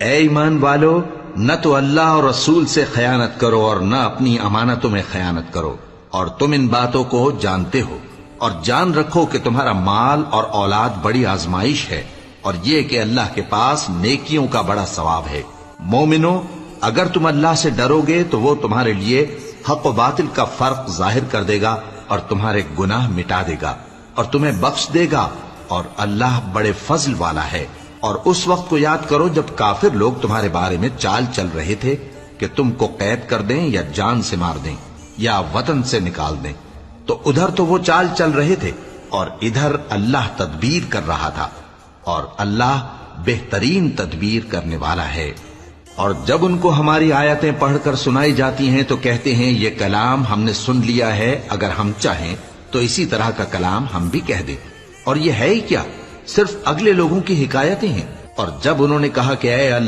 اے ایمان والو، نہ تو اللہ اور رسول سے خیانت کرو اور نہ اپنی امانتوں میں خیانت کرو، اور تم ان باتوں کو جانتے ہو، اور جان رکھو کہ تمہارا مال اور اولاد بڑی آزمائش ہے، اور یہ کہ اللہ کے پاس نیکیوں کا بڑا ثواب ہے۔ مومنو، اگر تم اللہ سے ڈرو گے تو وہ تمہارے لیے حق و باطل کا فرق ظاہر کر دے گا اور تمہارے گناہ مٹا دے گا اور تمہیں بخش دے گا، اور اللہ بڑے فضل والا ہے۔ اور اس وقت کو یاد کرو جب کافر لوگ تمہارے بارے میں چال چل رہے تھے کہ تم کو قید کر دیں یا جان سے مار دیں یا وطن سے نکال دیں، تو ادھر تو وہ چال چل رہے تھے اور ادھر اللہ تدبیر کر رہا تھا، اور اللہ بہترین تدبیر کرنے والا ہے۔ اور جب ان کو ہماری آیتیں پڑھ کر سنائی جاتی ہیں تو کہتے ہیں یہ کلام ہم نے سن لیا ہے، اگر ہم چاہیں تو اسی طرح کا کلام ہم بھی کہہ دیں، اور یہ ہے ہی کیا، صرف اگلے لوگوں کی حکایتیں ہیں۔ اور جب انہوں نے کہا کہ اے اللہ